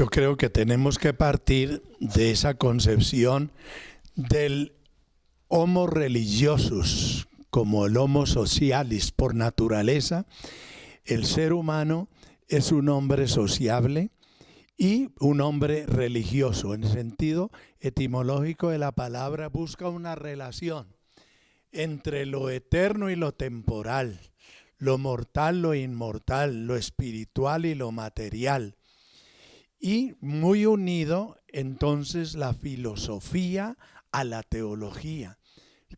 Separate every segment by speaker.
Speaker 1: Yo creo que tenemos que partir de esa concepción del homo religiosus como el homo socialis por naturaleza. El ser humano es un hombre sociable y un hombre religioso. En el sentido etimológico de la palabra, busca una relación entre lo eterno y lo temporal, lo mortal, lo inmortal, lo espiritual y lo material. Y muy unido entonces la filosofía a la teología,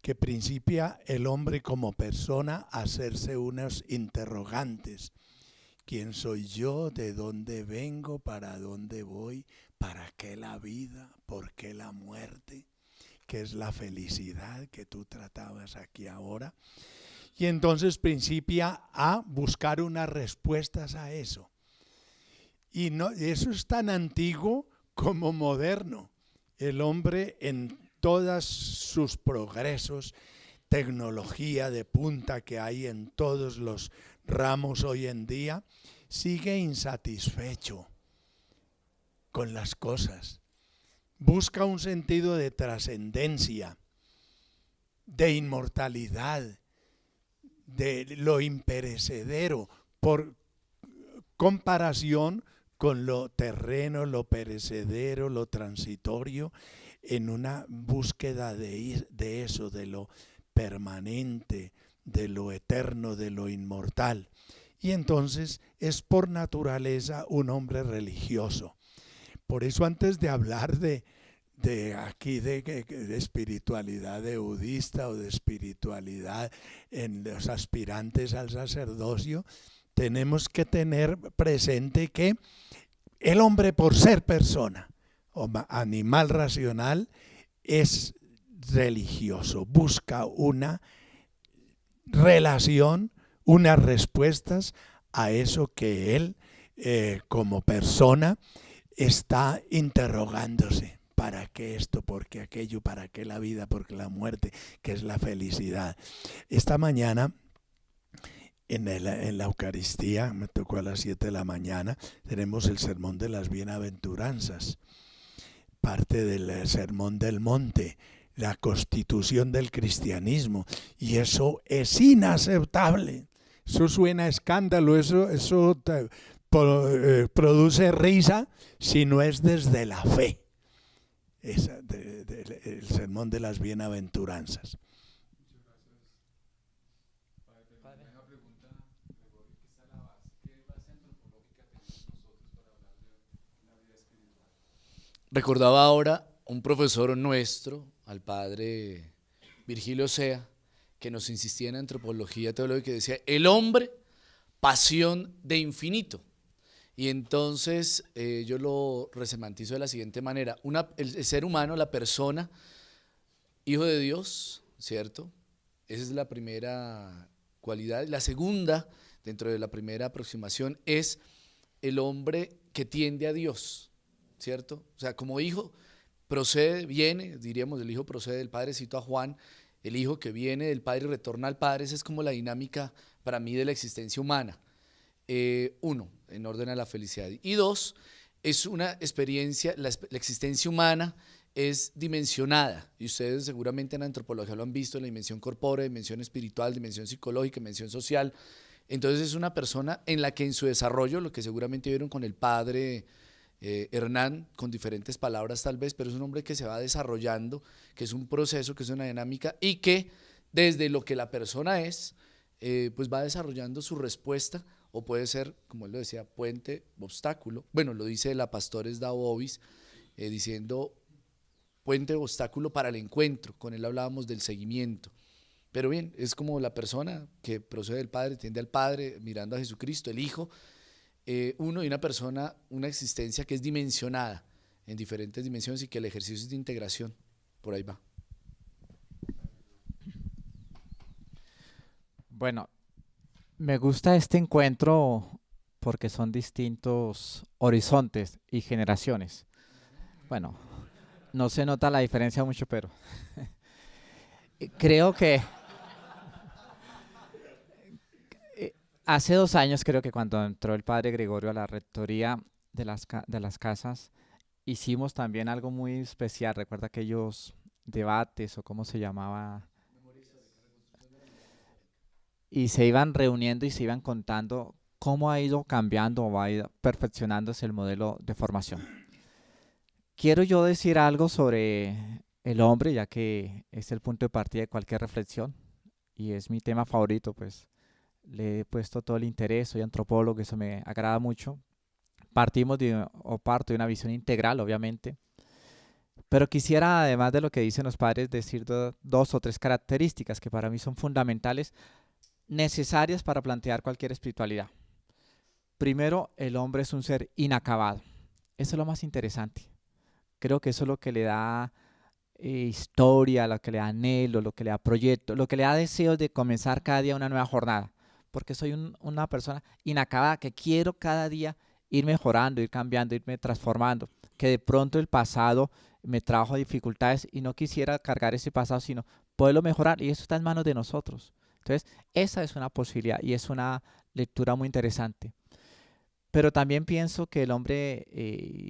Speaker 1: que principia el hombre como persona a hacerse unos interrogantes. ¿Quién soy yo? ¿De dónde vengo? ¿Para dónde voy? ¿Para qué la vida? ¿Por qué la muerte? ¿Qué es la felicidad que tú tratabas aquí ahora? Y entonces principia a buscar unas respuestas a eso. Y no, eso es tan antiguo como moderno. El hombre en todos sus progresos, tecnología de punta que hay en todos los ramos hoy en día, sigue insatisfecho con las cosas. Busca un sentido de trascendencia, de inmortalidad, de lo imperecedero, por comparación con lo terreno, lo perecedero, lo transitorio, en una búsqueda de eso, de lo permanente, de lo eterno, de lo inmortal. Y entonces es por naturaleza un hombre religioso. Por eso antes de hablar de espiritualidad budista o de espiritualidad en los aspirantes al sacerdocio, tenemos que tener presente que el hombre, por ser persona o animal racional, es religioso, busca una relación, unas respuestas a eso que él como persona está interrogándose. ¿Para qué esto? ¿Por qué aquello? ¿Para qué la vida? ¿Por qué la muerte? ¿Qué es la felicidad? Esta mañana en la Eucaristía, me tocó a las 7 de la mañana, tenemos el sermón de las bienaventuranzas, parte del sermón del monte, la constitución del cristianismo, y eso es inaceptable. Eso suena a escándalo, eso produce risa si no es desde la fe. El sermón de las bienaventuranzas.
Speaker 2: Recordaba ahora un profesor nuestro, al padre Virgilio Sea, que nos insistía en antropología teológica, que decía, el hombre, pasión de infinito. Y entonces yo lo resemantizo de la siguiente manera. El ser humano, la persona, hijo de Dios, ¿cierto? Esa es la primera cualidad. La segunda, dentro de la primera aproximación, es el hombre que tiende a Dios, ¿cierto? O sea, como hijo procede, viene, diríamos, el hijo procede del Padre, cito a Juan, el hijo que viene del Padre y retorna al Padre. Esa es como la dinámica para mí de la existencia humana. Uno, en orden a la felicidad. Y dos, es una experiencia, la existencia humana es dimensionada, y ustedes seguramente en la antropología lo han visto, la dimensión corpórea, dimensión espiritual, dimensión psicológica, dimensión social. Entonces es una persona en la que en su desarrollo, lo que seguramente vieron con el padre Hernán, con diferentes palabras tal vez, pero es un hombre que se va desarrollando, que es un proceso, que es una dinámica, y que desde lo que la persona es, pues va desarrollando su respuesta, o puede ser, como él lo decía, puente, obstáculo. Bueno, lo dice la Pastores da Bovis, diciendo puente, obstáculo para el encuentro. Con él hablábamos del seguimiento. Pero bien, es como la persona que procede del Padre, tiende al Padre, mirando a Jesucristo, el Hijo, uno, y una persona, una existencia que es dimensionada en diferentes dimensiones y que el ejercicio es de integración. Por ahí va.
Speaker 3: Bueno, me gusta este encuentro porque son distintos horizontes y generaciones. Bueno, no se nota la diferencia mucho, pero creo que hace 2 años, creo que cuando entró el padre Gregorio a la rectoría, de las casas, hicimos también algo muy especial. Recuerda aquellos debates o cómo se llamaba, y se iban reuniendo y se iban contando cómo ha ido cambiando o ha ido perfeccionándose el modelo de formación. Quiero yo decir algo sobre el hombre, ya que es el punto de partida de cualquier reflexión y es mi tema favorito, pues le he puesto todo el interés, soy antropólogo, eso me agrada mucho. Parto de una visión integral, obviamente, pero quisiera, además de lo que dicen los padres, decir dos o tres características que para mí son fundamentales, necesarias para plantear cualquier espiritualidad. Primero, el hombre es un ser inacabado. Eso es lo más interesante. Creo que eso es lo que le da historia, lo que le da anhelo, lo que le da proyecto, lo que le da deseos de comenzar cada día una nueva jornada. Porque soy una persona inacabada que quiero cada día ir mejorando, ir cambiando, irme transformando. Que de pronto el pasado me trajo dificultades y no quisiera cargar ese pasado, sino poderlo mejorar. Y eso está en manos de nosotros. Entonces, esa es una posibilidad y es una lectura muy interesante. Pero también pienso que el hombre,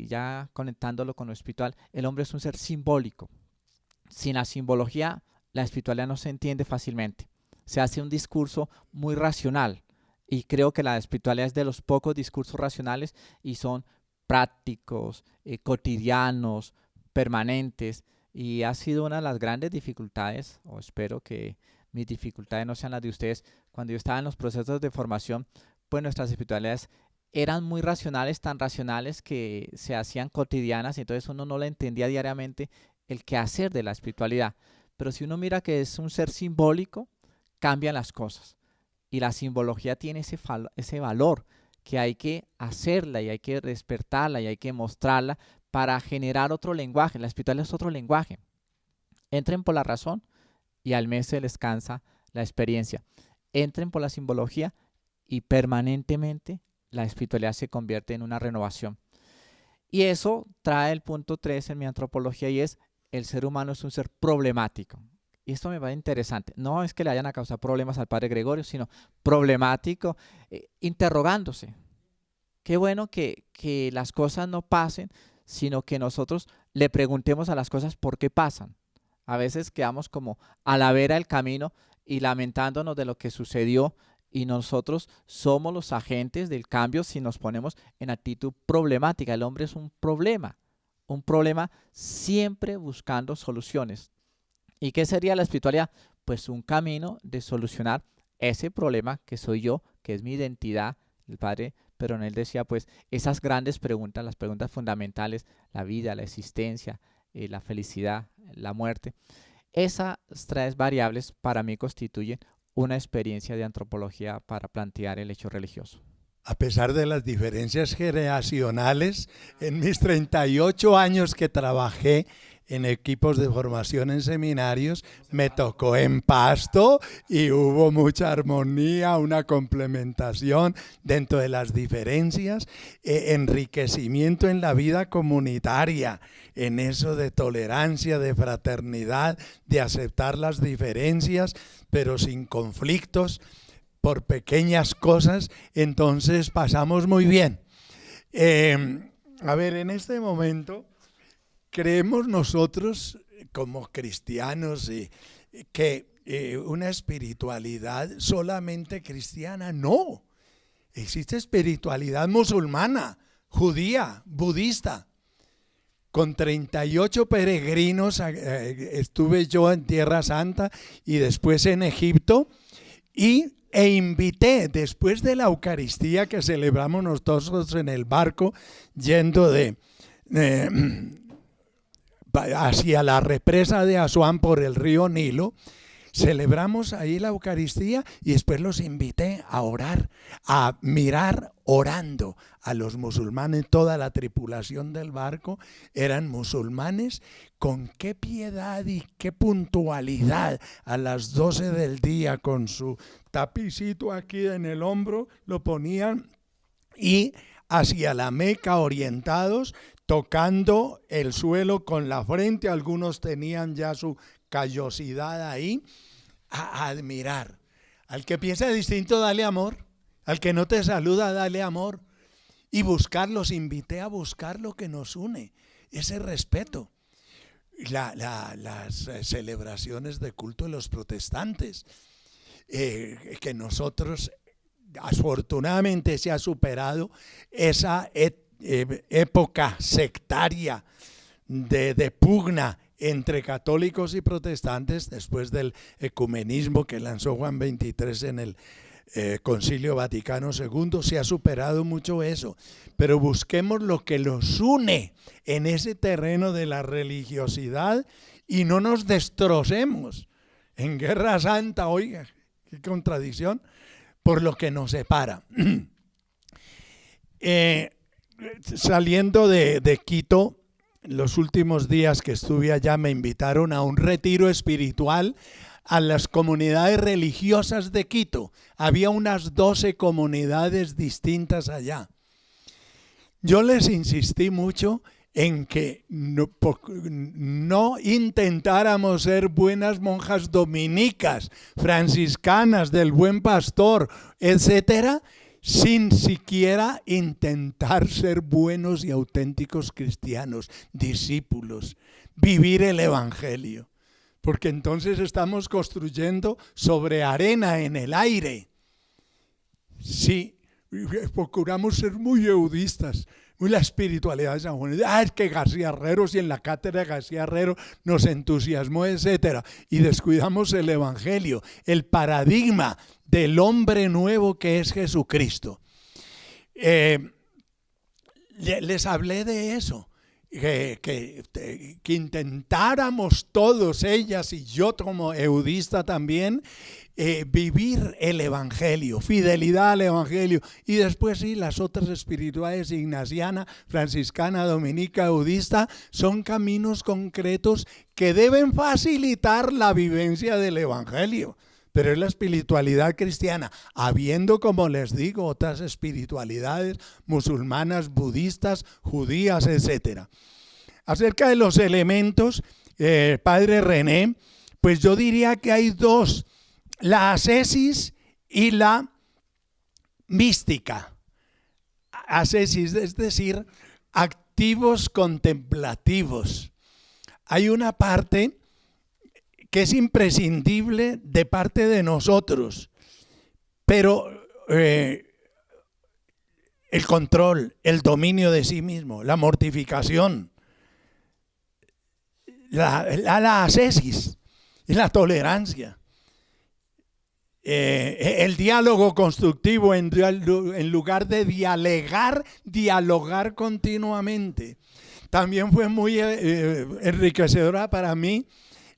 Speaker 3: ya conectándolo con lo espiritual, el hombre es un ser simbólico. Sin la simbología, la espiritualidad no se entiende fácilmente. Se hace un discurso muy racional y creo que la espiritualidad es de los pocos discursos racionales y son prácticos, cotidianos, permanentes, y ha sido una de las grandes dificultades, o espero que mis dificultades no sean las de ustedes. Cuando yo estaba en los procesos de formación, pues nuestras espiritualidades eran muy racionales, tan racionales que se hacían cotidianas, y entonces uno no la entendía diariamente el quehacer de la espiritualidad. Pero si uno mira que es un ser simbólico, cambian las cosas. Y la simbología tiene ese valor que hay que hacerla y hay que despertarla y hay que mostrarla para generar otro lenguaje. La espiritualidad es otro lenguaje. Entren por la razón y al mes se les cansa la experiencia. Entren por la simbología y permanentemente la espiritualidad se convierte en una renovación. Y eso trae el punto 3 en mi antropología, y es: el ser humano es un ser problemático. Y esto me parece interesante. No es que le hayan a causar problemas al padre Gregorio, sino problemático, interrogándose. Qué bueno que las cosas no pasen, sino que nosotros le preguntemos a las cosas por qué pasan. A veces quedamos como a la vera del camino y lamentándonos de lo que sucedió, y nosotros somos los agentes del cambio si nos ponemos en actitud problemática. El hombre es un problema siempre buscando soluciones. ¿Y qué sería la espiritualidad? Pues un camino de solucionar ese problema que soy yo, que es mi identidad. El padre Peronel decía, pues, esas grandes preguntas, las preguntas fundamentales, la vida, la existencia, la felicidad, la muerte. Esas tres variables para mí constituyen una experiencia de antropología para plantear el hecho religioso.
Speaker 1: A pesar de las diferencias generacionales, en mis 38 años que trabajé en equipos de formación en seminarios, me tocó en Pasto y hubo mucha armonía, una complementación dentro de las diferencias, enriquecimiento en la vida comunitaria, en eso de tolerancia, de fraternidad, de aceptar las diferencias, pero sin conflictos, por pequeñas cosas. Entonces pasamos muy bien. A ver, en este momento creemos nosotros como cristianos que una espiritualidad solamente cristiana. No, existe espiritualidad musulmana, judía, budista. Con 38 peregrinos estuve yo en Tierra Santa y después en Egipto, e invité, después de la Eucaristía que celebramos nosotros en el barco, yendo hacia la represa de Asuán por el río Nilo, celebramos ahí la Eucaristía y después los invité a orar, a mirar orando a los musulmanes. Toda la tripulación del barco eran musulmanes. Con qué piedad y qué puntualidad, a las 12 del día, con su tapicito aquí en el hombro, lo ponían y hacia la Meca orientados, tocando el suelo con la frente. Algunos tenían ya su callosidad ahí, a admirar. Al que piensa distinto, dale amor. Al que no te saluda, dale amor. y buscar, los invité a buscar lo que nos une, ese respeto. Las celebraciones de culto de los protestantes, que nosotros, afortunadamente, se ha superado esa época sectaria de pugna entre católicos y protestantes después del ecumenismo que lanzó Juan XXIII en el Concilio Vaticano II. Se ha superado mucho eso, pero busquemos lo que los une en ese terreno de la religiosidad y no nos destrocemos en guerra santa, oiga, qué contradicción, por lo que nos separa. Saliendo de Quito, los últimos días que estuve allá me invitaron a un retiro espiritual a las comunidades religiosas de Quito. Había unas 12 comunidades distintas allá. Yo les insistí mucho en que no intentáramos ser buenas monjas dominicas, franciscanas, del Buen Pastor, etcétera, sin siquiera intentar ser buenos y auténticos cristianos, discípulos, vivir el evangelio. Porque entonces estamos construyendo sobre arena en el aire. Sí, procuramos ser muy eudistas, muy la espiritualidad de San Juan. Es que García Herrero, si en la cátedra de García Herrero nos entusiasmó, etcétera. Y descuidamos el evangelio, el paradigma del hombre nuevo que es Jesucristo. Les hablé de eso. Que intentáramos todos, ellas y yo como eudista también, vivir el evangelio, fidelidad al evangelio, y después sí, las otras espirituales, ignaciana, franciscana, dominica, eudista, son caminos concretos que deben facilitar la vivencia del evangelio. Pero es la espiritualidad cristiana, habiendo, como les digo, otras espiritualidades musulmanas, budistas, judías, etc. Acerca de los elementos, padre René, pues yo diría que hay dos: la ascesis y la mística. Ascesis, es decir, activos contemplativos. Hay una parte que es imprescindible de parte de nosotros, pero el control, el dominio de sí mismo, la mortificación, la ascesis y la tolerancia, el diálogo constructivo en lugar de dialogar continuamente. También fue muy enriquecedora para mí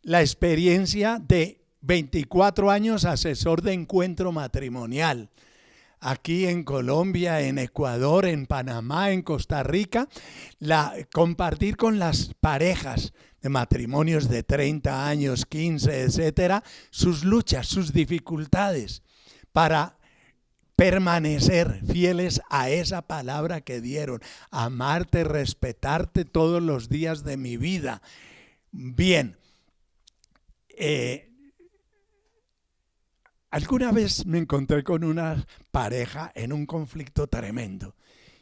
Speaker 1: la experiencia de 24 años asesor de encuentro matrimonial. Aquí en Colombia, en Ecuador, en Panamá, en Costa Rica, compartir con las parejas de matrimonios de 30 años, 15, etcétera, sus luchas, sus dificultades, para permanecer fieles a esa palabra que dieron: amarte, respetarte todos los días de mi vida. Bien. Alguna vez me encontré con una pareja en un conflicto tremendo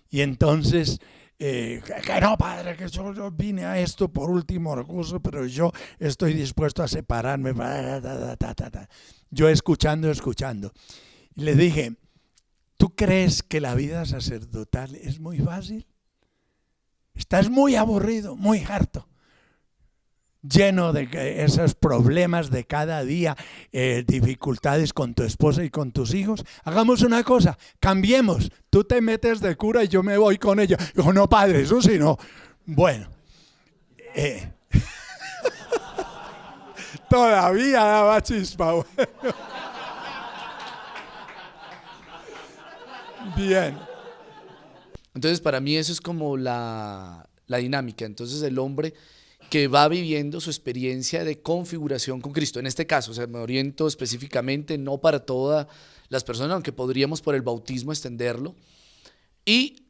Speaker 1: y entonces que no, padre, que yo vine a esto por último recurso, pero yo estoy dispuesto a separarme. Yo escuchando y le dije: ¿tú crees que la vida sacerdotal es muy fácil? Estás muy aburrido, muy harto, lleno de esos problemas de cada día, dificultades con tu esposa y con tus hijos. Hagamos una cosa, cambiemos. Tú te metes de cura y yo me voy con ella. Dijo: no, padre, eso sí no. Bueno, todavía daba chispa. Bien.
Speaker 2: Entonces, para mí eso es como la dinámica. Entonces, el hombre que va viviendo su experiencia de configuración con Cristo. En este caso, o sea, me oriento específicamente, no para todas las personas, aunque podríamos por el bautismo extenderlo, y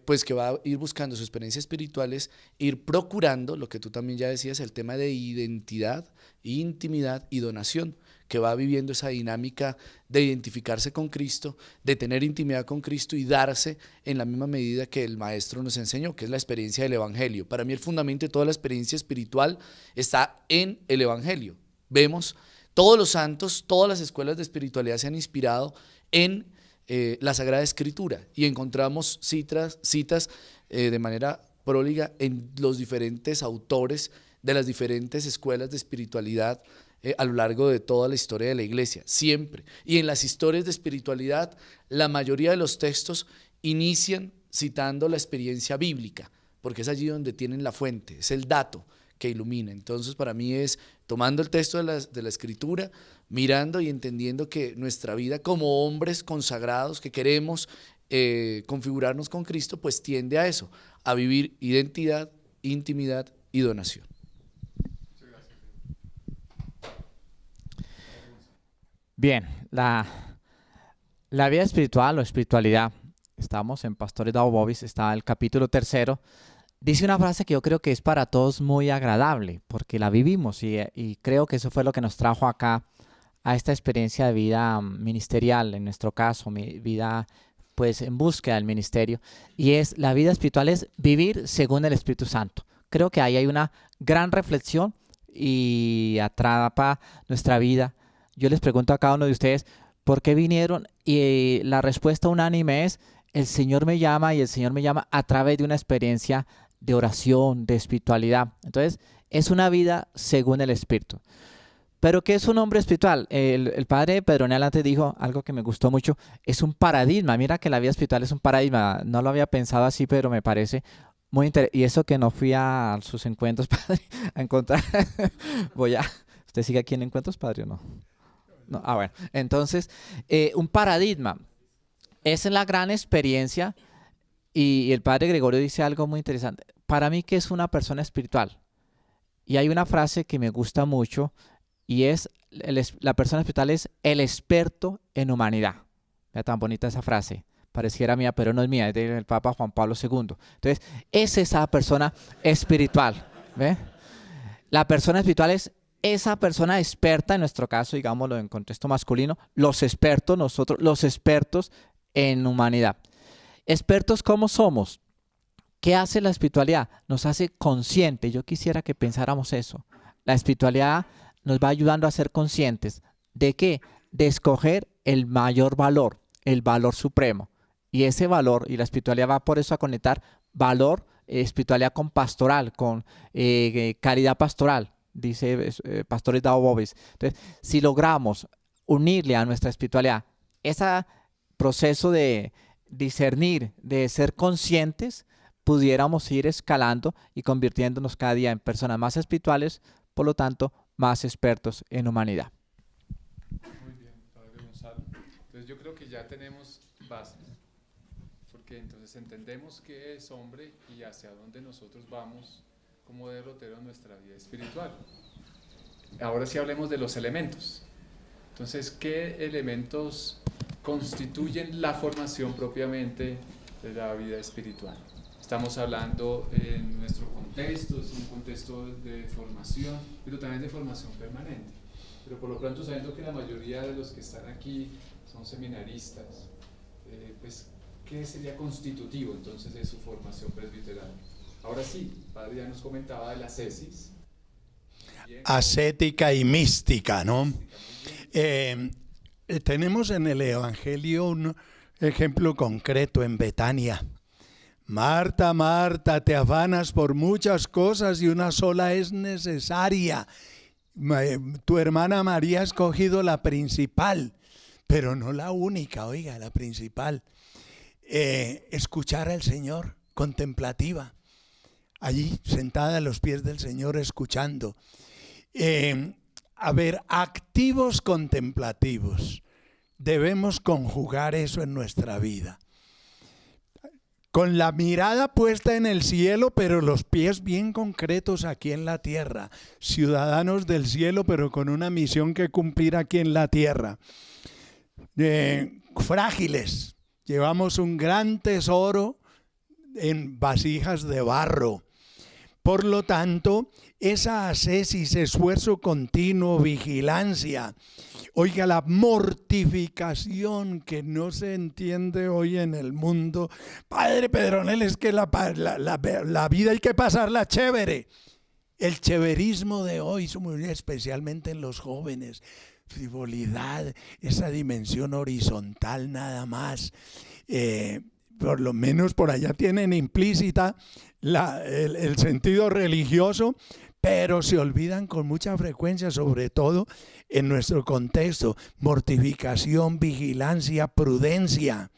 Speaker 2: pues que va a ir buscando sus experiencias espirituales, ir procurando, lo que tú también ya decías, el tema de identidad, intimidad y donación, que va viviendo esa dinámica de identificarse con Cristo, de tener intimidad con Cristo y darse en la misma medida que el Maestro nos enseñó, que es la experiencia del Evangelio. Para mí el fundamento de toda la experiencia espiritual está en el Evangelio. Vemos todos los santos, todas las escuelas de espiritualidad se han inspirado en la Sagrada Escritura y encontramos citas de manera próliga en los diferentes autores de las diferentes escuelas de espiritualidad a lo largo de toda la historia de la iglesia, siempre. Y en las historias de espiritualidad, la mayoría de los textos inician citando la experiencia bíblica, porque es allí donde tienen la fuente, es el dato que ilumina. Entonces, para mí es tomando el texto de la Escritura, mirando y entendiendo que nuestra vida como hombres consagrados que queremos configurarnos con Cristo, pues tiende a eso, a vivir identidad, intimidad y donación.
Speaker 3: Bien, la vida espiritual o espiritualidad, estamos en Pastores Daubobis, está el capítulo 3, dice una frase que yo creo que es para todos muy agradable, porque la vivimos y creo que eso fue lo que nos trajo acá a esta experiencia de vida ministerial, en nuestro caso, mi vida pues en búsqueda del ministerio, y es la vida espiritual es vivir según el Espíritu Santo. Creo que ahí hay una gran reflexión y atrapa nuestra vida. Yo les pregunto a cada uno de ustedes, ¿por qué vinieron? Y la respuesta unánime es, el Señor me llama y el Señor me llama a través de una experiencia de oración, de espiritualidad. Entonces, es una vida según el Espíritu. ¿Pero qué es un hombre espiritual? El padre Pedronel antes dijo algo que me gustó mucho, es un paradigma. Mira que la vida espiritual es un paradigma. No lo había pensado así, pero me parece muy interesante. Y eso que no fui a sus encuentros, padre, a encontrar. ¿Usted sigue aquí en encuentros, padre, o no? No, bueno, entonces, un paradigma es la gran experiencia y el padre Gregorio dice algo muy interesante. Para mí, ¿qué es una persona espiritual? Y hay una frase que me gusta mucho y es, la persona espiritual es el experto en humanidad. Vea tan bonita esa frase. Pareciera mía, pero no es mía, es del Papa Juan Pablo II. Entonces, es esa persona espiritual. ¿Ve? La persona espiritual es esa persona experta, en nuestro caso, digámoslo en contexto masculino, los expertos, nosotros, los expertos en humanidad. ¿Expertos cómo somos? ¿Qué hace la espiritualidad? Nos hace conscientes. Yo quisiera que pensáramos eso. La espiritualidad nos va ayudando a ser conscientes. ¿De qué? De escoger el mayor valor, el valor supremo. Y ese valor, y la espiritualidad va por eso a conectar valor, espiritualidad con pastoral, con caridad pastoral. Dice Pastores Daubobis. Entonces, si logramos unirle a nuestra espiritualidad ese proceso de discernir, de ser conscientes, pudiéramos ir escalando y convirtiéndonos cada día en personas más espirituales, por lo tanto, más expertos en humanidad.
Speaker 4: Muy bien, Padre Gonzalo. Entonces yo creo que ya tenemos bases, porque entonces entendemos qué es hombre y hacia dónde nosotros vamos como derrotero en nuestra vida espiritual. Ahora sí hablemos de los elementos. Entonces, ¿qué elementos constituyen la formación propiamente de la vida espiritual? Estamos hablando en nuestro contexto, es un contexto de formación, pero también de formación permanente. Pero por lo pronto, sabiendo que la mayoría de los que están aquí son seminaristas, pues, ¿qué sería constitutivo entonces de su formación presbiteral? Ahora sí, padre ya nos comentaba de la ascesis.
Speaker 1: Ascética y mística, ¿no? Tenemos en el Evangelio un ejemplo concreto en Betania. Marta, Marta, te afanas por muchas cosas y una sola es necesaria. Tu hermana María ha escogido la principal, pero no la única, oiga, la principal. Escuchar al Señor, contemplativa. Allí sentada a los pies del Señor escuchando. A ver, activos contemplativos. Debemos conjugar eso en nuestra vida. Con la mirada puesta en el cielo, pero los pies bien concretos aquí en la tierra. Ciudadanos del cielo, pero con una misión que cumplir aquí en la tierra. Frágiles. Llevamos un gran tesoro en vasijas de barro. Por lo tanto, esa ascesis, esfuerzo continuo, vigilancia, oiga, la mortificación que no se entiende hoy en el mundo. Padre Pedronel, es que la vida hay que pasarla chévere. El chéverismo de hoy, especialmente en los jóvenes, frivolidad, esa dimensión horizontal nada más. Por lo menos por allá tienen implícita el sentido religioso, pero se olvidan con mucha frecuencia, sobre todo en nuestro contexto, mortificación, vigilancia, prudencia.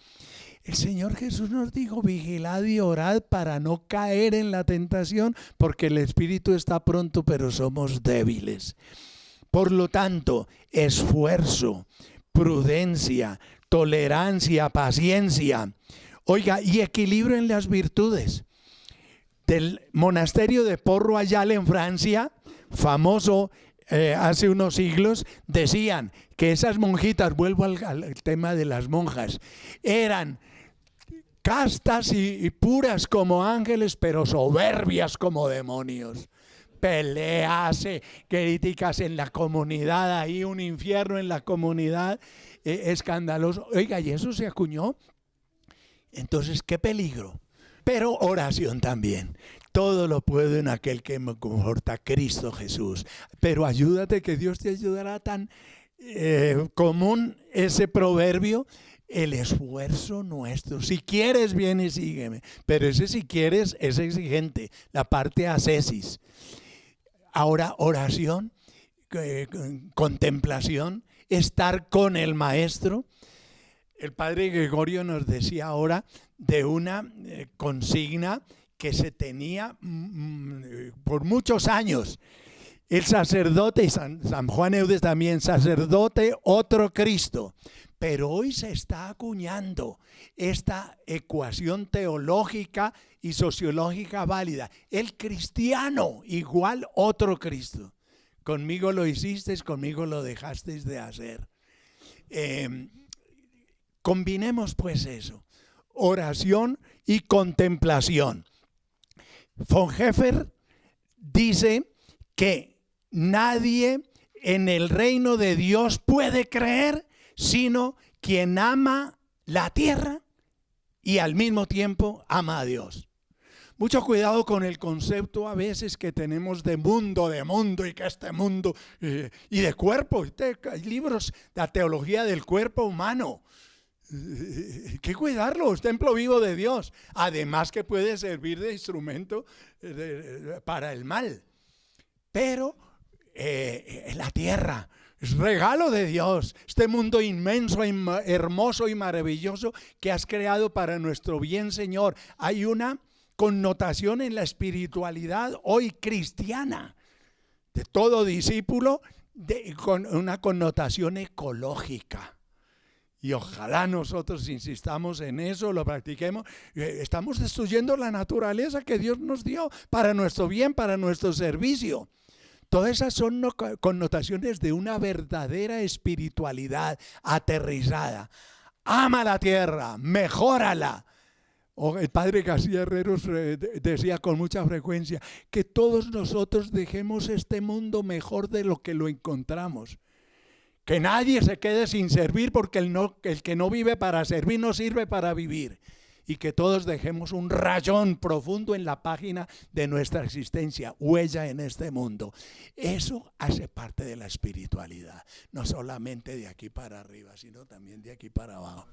Speaker 1: El Señor Jesús nos dijo, vigilad y orad para no caer en la tentación, porque el espíritu está pronto, pero somos débiles. Por lo tanto, esfuerzo, prudencia, tolerancia, paciencia. Oiga, y equilibrio en las virtudes. Del monasterio de Port-Royal en Francia, famoso hace unos siglos, decían que esas monjitas, vuelvo al tema de las monjas, eran castas y puras como ángeles, pero soberbias como demonios. Peleas, críticas en la comunidad, ahí un infierno en la comunidad, escandaloso. Oiga, y eso se acuñó. Entonces, qué peligro. Pero oración también. Todo lo puedo en aquel que me conforta, Cristo Jesús. Pero ayúdate, que Dios te ayudará. Tan común ese proverbio, el esfuerzo nuestro. Si quieres, ven y sígueme. Pero ese si quieres es exigente, la parte ascesis. Ahora, oración, contemplación, estar con el Maestro. El padre Gregorio nos decía ahora de una consigna que se tenía por muchos años. El sacerdote, y San Juan Eudes también, sacerdote, otro Cristo. Pero hoy se está acuñando esta ecuación teológica y sociológica válida. El cristiano igual otro Cristo. Conmigo lo hicisteis, conmigo lo dejasteis de hacer. Combinemos pues eso, oración y contemplación. Von Heffer dice que nadie en el reino de Dios puede creer sino quien ama la tierra y al mismo tiempo ama a Dios. Mucho cuidado con el concepto a veces que tenemos de mundo y que este mundo y de cuerpo. Hay libros de la teología del cuerpo humano. Hay que cuidarlo, es templo vivo de Dios. Además que puede servir de instrumento para el mal. Pero la tierra es regalo de Dios. Este mundo inmenso, hermoso y maravilloso que has creado para nuestro bien, Señor. Hay una connotación en la espiritualidad hoy cristiana de todo discípulo con una connotación ecológica. Y ojalá nosotros insistamos en eso, lo practiquemos. Estamos destruyendo la naturaleza que Dios nos dio para nuestro bien, para nuestro servicio. Todas esas son connotaciones de una verdadera espiritualidad aterrizada. Ama la tierra, mejórala. El padre García Herreros decía con mucha frecuencia que todos nosotros dejemos este mundo mejor de lo que lo encontramos. Que nadie se quede sin servir, porque el que no vive para servir no sirve para vivir. Y que todos dejemos un rayón profundo en la página de nuestra existencia, huella en este mundo. Eso hace parte de la espiritualidad, no solamente de aquí para arriba, sino también de aquí para abajo.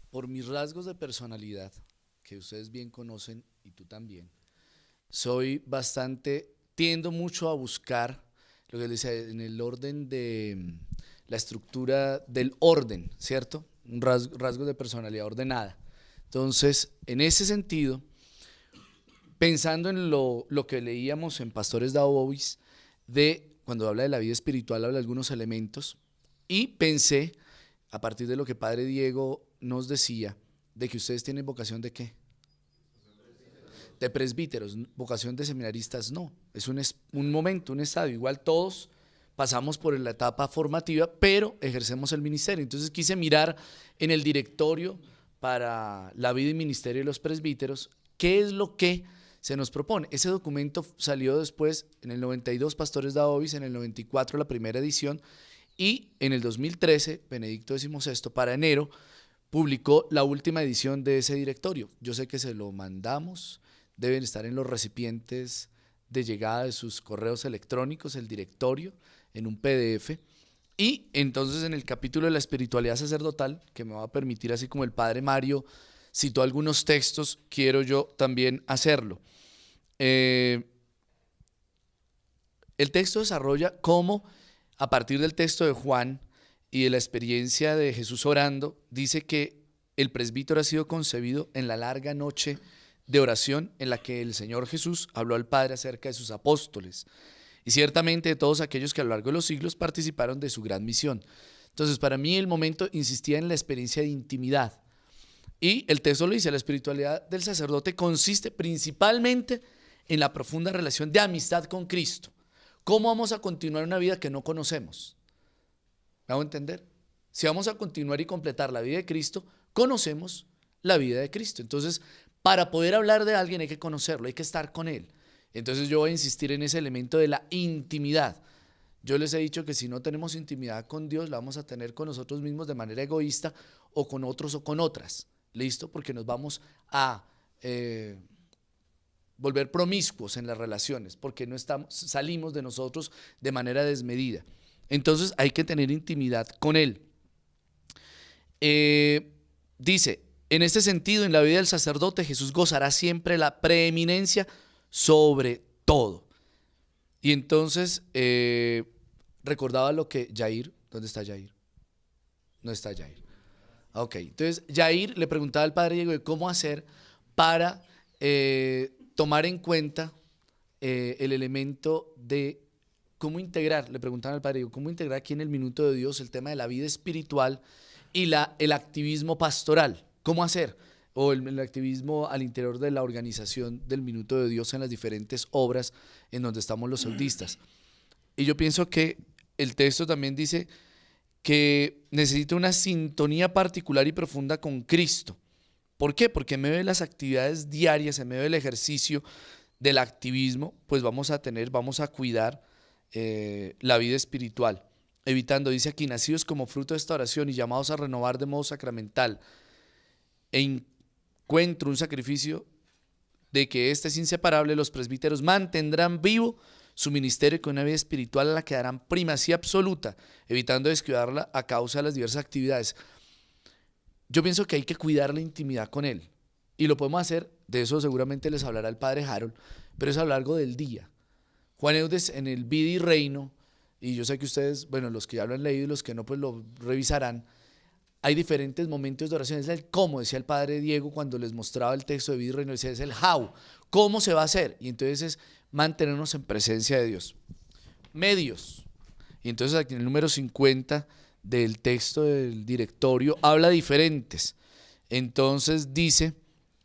Speaker 2: Por mis rasgos de personalidad, que ustedes bien conocen y tú también, tiendo mucho a buscar lo que les decía, en el orden de la estructura del orden, ¿cierto? Un rasgo de personalidad ordenada. Entonces, en ese sentido, pensando en lo que leíamos en Pastores Daobovis, cuando habla de la vida espiritual, habla de algunos elementos, y pensé, a partir de lo que Padre Diego nos decía, de que ustedes tienen vocación ¿de qué? De presbíteros, vocación de seminaristas no, es un momento, un estadio, igual todos pasamos por la etapa formativa, pero ejercemos el ministerio. Entonces quise mirar en el directorio para la vida y ministerio de los presbíteros, qué es lo que se nos propone. Ese documento salió después, en el 92, Pastores da Ovis, en el 94, la primera edición, y en el 2013, Benedicto XVI, para enero, publicó la última edición de ese directorio. Yo sé que se lo mandamos, deben estar en los recipientes de llegada de sus correos electrónicos, el directorio, en un PDF. Y entonces en el capítulo de la espiritualidad sacerdotal, que me va a permitir, así como el padre Mario citó algunos textos, quiero yo también hacerlo. El texto desarrolla cómo, a partir del texto de Juan y de la experiencia de Jesús orando, dice que el presbítero ha sido concebido en la larga noche de oración en la que el Señor Jesús habló al Padre acerca de sus apóstoles y ciertamente de todos aquellos que a lo largo de los siglos participaron de su gran misión. Entonces, para mí el momento insistía en la experiencia de intimidad. Y el texto lo dice, la espiritualidad del sacerdote consiste principalmente en la profunda relación de amistad con Cristo. ¿Cómo vamos a continuar una vida que no conocemos? ¿Me hago entender? Si vamos a continuar y completar la vida de Cristo, conocemos la vida de Cristo. Entonces, para poder hablar de alguien hay que conocerlo, hay que estar con él. Entonces yo voy a insistir en ese elemento de la intimidad. Yo les he dicho que si no tenemos intimidad con Dios, la vamos a tener con nosotros mismos de manera egoísta o con otros o con otras. ¿Listo? Porque nos vamos a volver promiscuos en las relaciones, porque no salimos de nosotros de manera desmedida. Entonces hay que tener intimidad con Él. Dice, en este sentido, en la vida del sacerdote, Jesús gozará siempre la preeminencia sobre todo. Y entonces recordaba lo que Jair, ¿dónde está Jair? No está Jair. Ok, entonces Jair le preguntaba al padre Diego de cómo hacer para tomar en cuenta el elemento de cómo integrar, le preguntaban al padre Diego, cómo integrar aquí en el Minuto de Dios el tema de la vida espiritual y el activismo pastoral. ¿Cómo hacer? O el activismo al interior de la organización del Minuto de Dios en las diferentes obras en donde estamos los audistas. Y yo pienso que el texto también dice que necesita una sintonía particular y profunda con Cristo. ¿Por qué? Porque en medio de las actividades diarias, en medio del ejercicio del activismo, pues vamos a cuidar la vida espiritual, evitando, dice aquí, nacidos como fruto de esta oración y llamados a renovar de modo sacramental encuentro un sacrificio de que este es inseparable, los presbíteros mantendrán vivo su ministerio con una vida espiritual a la que darán primacía absoluta, evitando descuidarla a causa de las diversas actividades. Yo pienso que hay que cuidar la intimidad con Él y lo podemos hacer, de eso seguramente les hablará el padre Harold, pero es a lo largo del día. Juan Eudes en el Vida y Reino, y yo sé que ustedes, bueno, los que ya lo han leído y los que no, pues lo revisarán, hay diferentes momentos de oración. Es el cómo, decía el padre Diego cuando les mostraba el texto de Vida y Reino, decía, es el how, cómo se va a hacer, y entonces es mantenernos en presencia de Dios. Medios, y entonces aquí en el número 50 del texto del directorio habla diferentes. Entonces dice,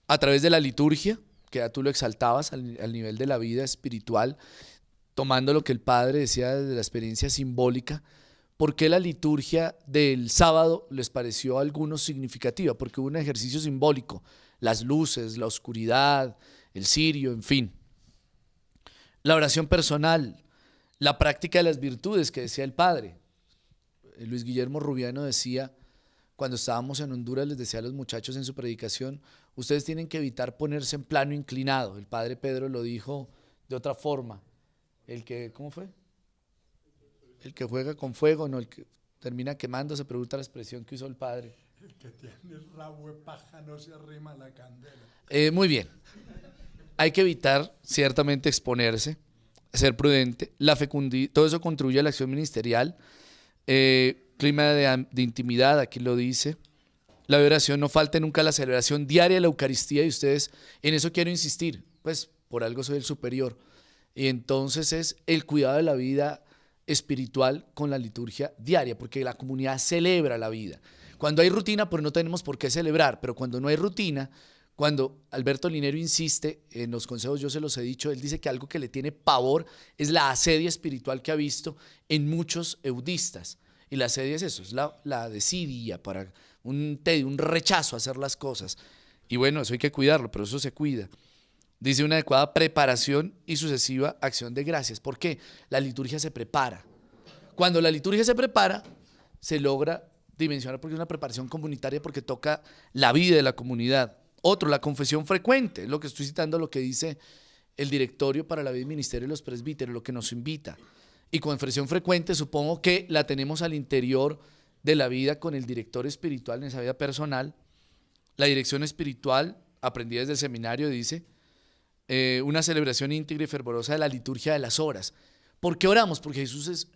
Speaker 2: a través de la liturgia, que ya tú lo exaltabas al nivel de la vida espiritual, tomando lo que el padre decía de la experiencia simbólica. ¿Por qué la liturgia del sábado les pareció a algunos significativa? Porque hubo un ejercicio simbólico, las luces, la oscuridad, el cirio, en fin. La oración personal, la práctica de las virtudes que decía el padre. Luis Guillermo Rubiano decía, cuando estábamos en Honduras, les decía a los muchachos en su predicación, ustedes tienen que evitar ponerse en plano inclinado. El padre Pedro lo dijo de otra forma. ¿Cómo fue? El que juega con fuego, no el que termina quemando, se pregunta la expresión que usó el padre.
Speaker 1: El que tiene el rabo de paja no se arrima a la candela.
Speaker 2: Muy bien. Hay que evitar ciertamente exponerse, ser prudente. La fecundidad, todo eso contribuye a la acción ministerial. Clima de intimidad, aquí lo dice. La oración, no falte nunca la celebración diaria de la Eucaristía, y ustedes, en eso quiero insistir, pues por algo soy el superior. Y entonces es el cuidado de la vida espiritual con la liturgia diaria, porque la comunidad celebra la vida. Cuando hay rutina, pues no tenemos por qué celebrar, pero cuando no hay rutina, cuando Alberto Linero insiste en los consejos, yo se los he dicho, él dice que algo que le tiene pavor es la asedia espiritual que ha visto en muchos eudistas. Y la asedia es eso, es la desidia, para un tedio, un rechazo a hacer las cosas. Y bueno, eso hay que cuidarlo, pero eso se cuida. Dice una adecuada preparación y sucesiva acción de gracias. ¿Por qué? La liturgia se prepara. Cuando la liturgia se prepara, se logra dimensionar porque es una preparación comunitaria, porque toca la vida de la comunidad. Otro, la confesión frecuente, lo que estoy citando, lo que dice el Directorio para la Vida y Ministerio de los Presbíteros, lo que nos invita. Y confesión frecuente supongo que la tenemos al interior de la vida con el director espiritual en esa vida personal. La dirección espiritual, aprendida desde el seminario, dice una celebración íntegra y fervorosa de la liturgia de las horas. ¿Por qué oramos? Porque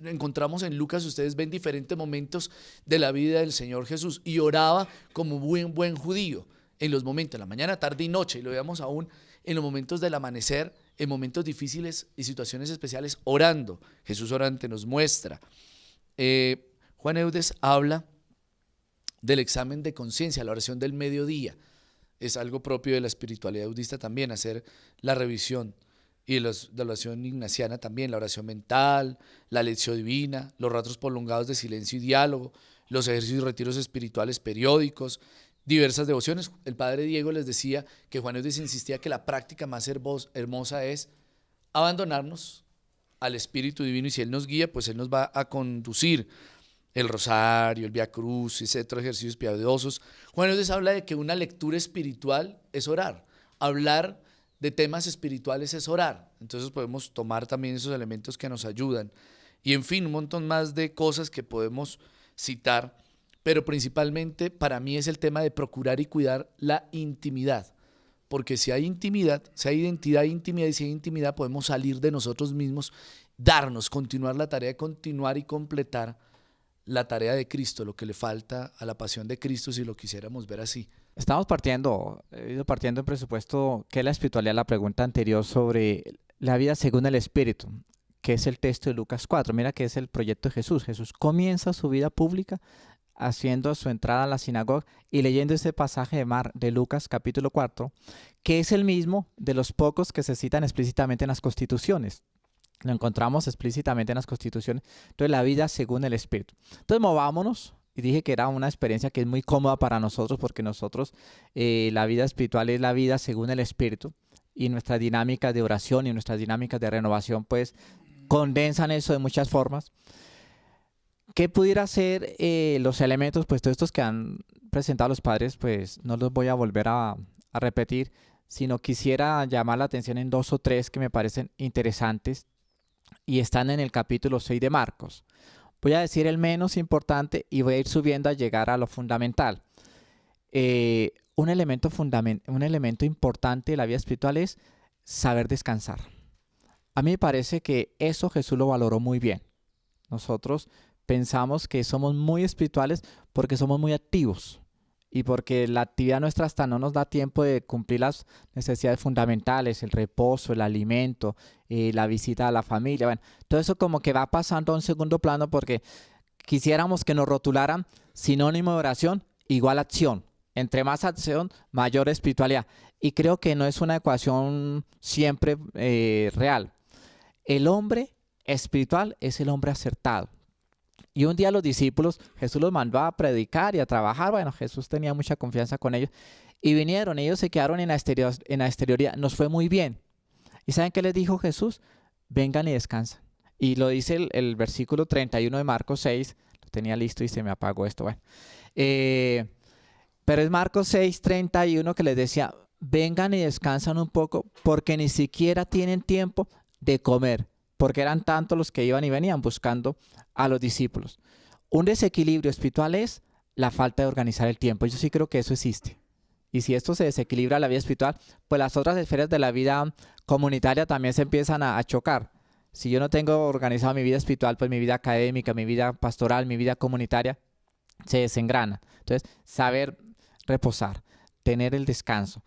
Speaker 2: encontramos en Lucas, ustedes ven diferentes momentos de la vida del Señor Jesús, y oraba como buen judío en los momentos, la mañana, tarde y noche, y lo veamos aún en los momentos del amanecer, en momentos difíciles y situaciones especiales, orando. Jesús orante nos muestra. Juan Eudes habla del examen de conciencia, la oración del mediodía. Es algo propio de la espiritualidad budista también, hacer la revisión. Y de la oración ignaciana también, la oración mental, la lección divina, los ratos prolongados de silencio y diálogo, los ejercicios y retiros espirituales periódicos, diversas devociones. El padre Diego les decía que Juan Eudes insistía que la práctica más hermosa es abandonarnos al Espíritu Divino, y si Él nos guía, pues Él nos va a conducir. El rosario, el Vía Crucis, otros ejercicios piadosos. Juan Eudes habla de que una lectura espiritual es orar. Hablar de temas espirituales es orar. Entonces podemos tomar también esos elementos que nos ayudan. Y en fin, un montón más de cosas que podemos citar, pero principalmente para mí es el tema de procurar y cuidar la intimidad. Porque si hay intimidad, si hay identidad e intimidad, y si hay intimidad, podemos salir de nosotros mismos, continuar la tarea de continuar y completar la tarea de Cristo, lo que le falta a la pasión de Cristo, si lo quisiéramos ver así.
Speaker 3: Estamos partiendo en presupuesto que es la espiritualidad, la pregunta anterior sobre la vida según el Espíritu, que es el texto de Lucas 4. Mira que es el proyecto de Jesús. Jesús comienza su vida pública haciendo su entrada a la sinagoga y leyendo ese pasaje de Lucas capítulo 4, que es el mismo de los pocos que se citan explícitamente en las constituciones. Lo encontramos explícitamente en las constituciones. Entonces, la vida según el Espíritu. Entonces, movámonos. Y dije que era una experiencia que es muy cómoda para nosotros, porque nosotros, la vida espiritual es la vida según el Espíritu. Y nuestras dinámicas de oración y nuestras dinámicas de renovación, pues, condensan eso de muchas formas. ¿Qué pudiera ser los elementos? Pues, todos estos que han presentado los padres, pues, no los voy a volver a repetir, sino quisiera llamar la atención en 2 o 3 que me parecen interesantes, y están en el capítulo 6 de Marcos. Voy a decir el menos importante y voy a ir subiendo a llegar a lo fundamental. Un elemento importante de la vida espiritual es saber descansar. A mí me parece que eso Jesús lo valoró muy bien. Nosotros pensamos que somos muy espirituales porque somos muy activos y porque la actividad nuestra hasta no nos da tiempo de cumplir las necesidades fundamentales, el reposo, el alimento, la visita a la familia. Bueno, todo eso como que va pasando a un segundo plano porque quisiéramos que nos rotularan sinónimo de oración igual acción. Entre más acción, mayor espiritualidad. Y creo que no es una ecuación siempre real. El hombre espiritual es el hombre acertado. Y un día los discípulos, Jesús los mandó a predicar y a trabajar. Bueno, Jesús tenía mucha confianza con ellos. Y vinieron, ellos se quedaron en la exterioridad. Nos fue muy bien. ¿Y saben qué les dijo Jesús? Vengan y descansen. Y lo dice el versículo 31 de Marcos 6. Lo tenía listo y se me apagó esto. Bueno. Pero es Marcos 6, 31 que les decía, vengan y descansan un poco porque ni siquiera tienen tiempo de comer. Porque eran tantos los que iban y venían buscando a los discípulos. Un desequilibrio espiritual es la falta de organizar el tiempo. Yo sí creo que eso existe. Y si esto se desequilibra la vida espiritual, pues las otras esferas de la vida comunitaria también se empiezan a chocar. Si yo no tengo organizado mi vida espiritual, pues mi vida académica, mi vida pastoral, mi vida comunitaria se desengrana. Entonces, saber reposar, tener el descanso.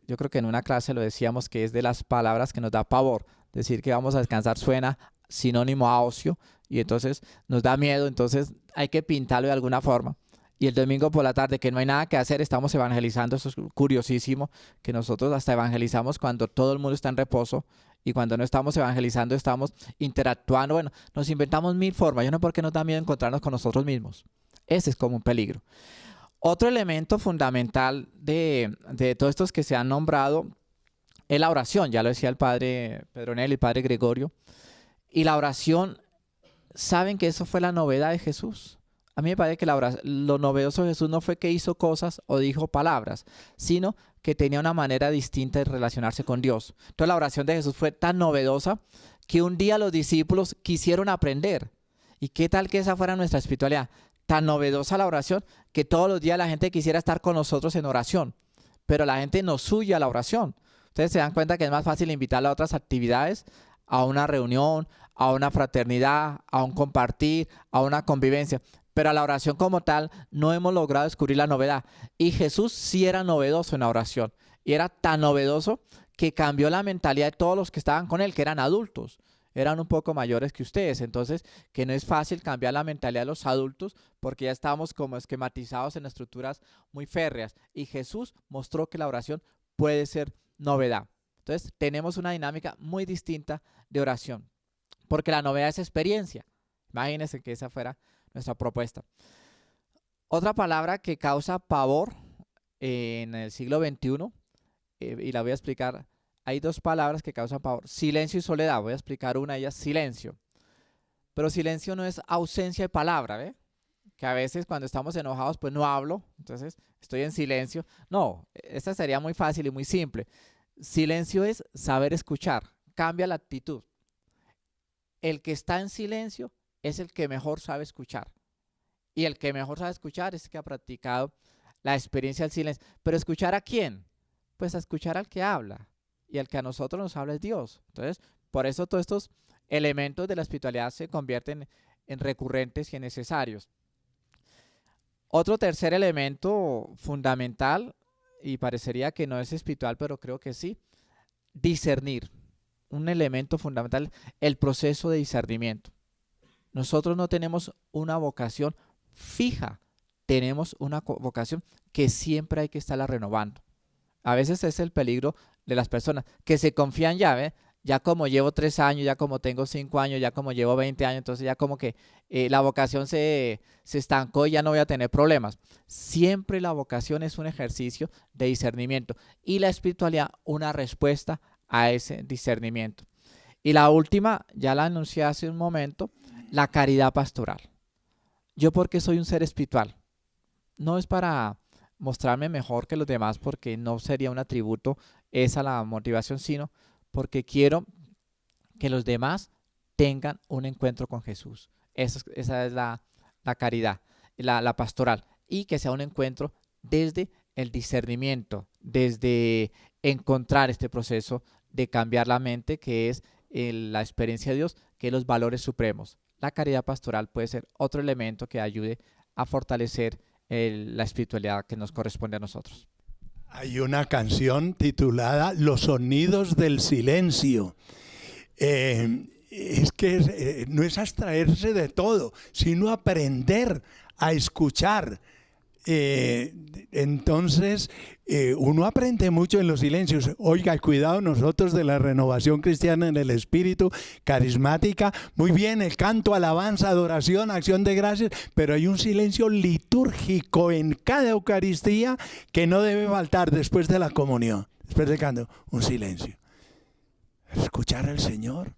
Speaker 3: Yo creo que en una clase lo decíamos que es de las palabras que nos da pavor. Decir que vamos a descansar suena sinónimo a ocio y entonces nos da miedo, entonces hay que pintarlo de alguna forma. Y el domingo por la tarde, que no hay nada que hacer, estamos evangelizando. Eso es curiosísimo, que nosotros hasta evangelizamos cuando todo el mundo está en reposo y cuando no estamos evangelizando estamos interactuando. Bueno, nos inventamos 1000 formas. Yo no sé por qué nos da miedo encontrarnos con nosotros mismos. Ese es como un peligro. Otro elemento fundamental de todos estos que se han nombrado es la oración, ya lo decía el padre Pedronel y el padre Gregorio. Y la oración, ¿saben que eso fue la novedad de Jesús? A mí me parece que lo novedoso de Jesús no fue que hizo cosas o dijo palabras, sino que tenía una manera distinta de relacionarse con Dios. Entonces la oración de Jesús fue tan novedosa que un día los discípulos quisieron aprender. ¿Y qué tal que esa fuera nuestra espiritualidad? Tan novedosa la oración que todos los días la gente quisiera estar con nosotros en oración, pero la gente nos huye a la oración. Ustedes se dan cuenta que es más fácil invitarla a otras actividades, a una reunión, a una fraternidad, a un compartir, a una convivencia. Pero a la oración como tal no hemos logrado descubrir la novedad. Y Jesús sí era novedoso en la oración. Y era tan novedoso que cambió la mentalidad de todos los que estaban con él, que eran adultos. Eran un poco mayores que ustedes. Entonces, que no es fácil cambiar la mentalidad de los adultos porque ya estábamos como esquematizados en estructuras muy férreas. Y Jesús mostró que la oración puede ser novedad. Entonces, tenemos una dinámica muy distinta de oración. Porque la novedad es experiencia. Imagínense que esa fuera nuestra propuesta. Otra palabra que causa pavor en el siglo XXI, y la voy a explicar. Hay dos palabras que causan pavor: silencio y soledad. Voy a explicar una de ellas: silencio. Pero silencio no es ausencia de palabra, ¿ve? Que a veces cuando estamos enojados pues no hablo, entonces estoy en silencio. No, esta sería muy fácil y muy simple. Silencio es saber escuchar, cambia la actitud. El que está en silencio es el que mejor sabe escuchar. Y el que mejor sabe escuchar es el que ha practicado la experiencia del silencio. ¿Pero escuchar a quién? Pues a escuchar al que habla. Y el que a nosotros nos habla es Dios. Entonces, por eso todos estos elementos de la espiritualidad se convierten en recurrentes y en necesarios. Otro tercer elemento fundamental, y parecería que no es espiritual, pero creo que sí: discernir. Un elemento fundamental, el proceso de discernimiento. Nosotros no tenemos una vocación fija, tenemos una vocación que siempre hay que estarla renovando. A veces es el peligro de las personas que se confían ya, ¿ve? Ya como llevo 3 años, ya como tengo 5 años, ya como llevo 20 años, entonces ya como que la vocación se estancó y ya no voy a tener problemas. Siempre la vocación es un ejercicio de discernimiento y la espiritualidad una respuesta a ese discernimiento. Y la última, ya la anuncié hace un momento: la caridad pastoral. Yo, porque soy un ser espiritual, no es para mostrarme mejor que los demás, porque no sería un atributo esa la motivación, sino porque quiero que los demás tengan un encuentro con Jesús. Esa es la caridad, la pastoral, y que sea un encuentro desde el discernimiento, desde encontrar este proceso de cambiar la mente, que es la experiencia de Dios, que es los valores supremos. La caridad pastoral puede ser otro elemento que ayude a fortalecer la espiritualidad que nos corresponde a nosotros.
Speaker 1: Hay una canción titulada Los sonidos del silencio. Es que no es abstraerse de todo, sino aprender a escuchar. Entonces, uno aprende mucho en los silencios. Oiga, cuidado, nosotros de la Renovación Cristiana en el Espíritu, carismática, muy bien, el canto, alabanza, adoración, acción de gracias, pero hay un silencio litúrgico en cada Eucaristía que no debe faltar después de la comunión, después del canto, un silencio. Escuchar al Señor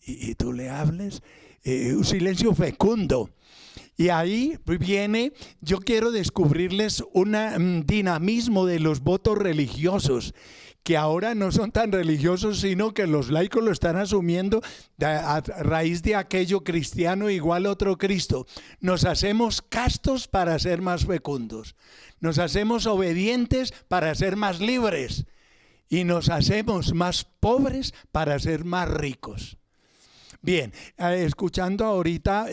Speaker 1: y tú le hables, un silencio fecundo. Y ahí viene, yo quiero descubrirles un dinamismo de los votos religiosos, que ahora no son tan religiosos, sino que los laicos lo están asumiendo a raíz de aquello cristiano igual a otro Cristo. Nos hacemos castos para ser más fecundos, nos hacemos obedientes para ser más libres y nos hacemos más pobres para ser más ricos. Bien, escuchando ahorita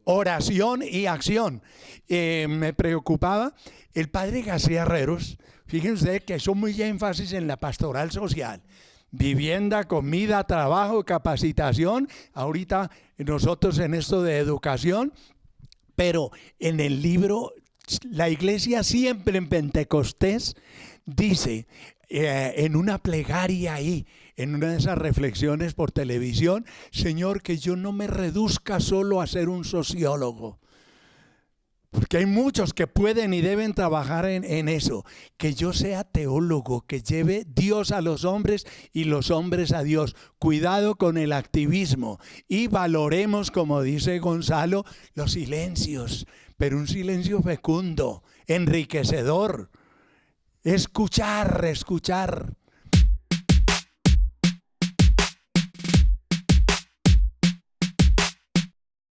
Speaker 1: oración y acción, me preocupaba el padre García Herreros. Fíjense que son muy énfasis en la pastoral social. Vivienda, comida, trabajo, capacitación. Ahorita nosotros en esto de educación. Pero en el libro, la iglesia siempre en Pentecostés dice, en una plegaria ahí, en una de esas reflexiones por televisión: Señor, que yo no me reduzca solo a ser un sociólogo, Porque hay muchos que pueden y deben trabajar en eso. Que yo sea teólogo, que lleve Dios a los hombres y los hombres a Dios. Cuidado con el activismo y valoremos, como dice Gonzalo, los silencios, pero un silencio fecundo, enriquecedor. Escuchar, escuchar.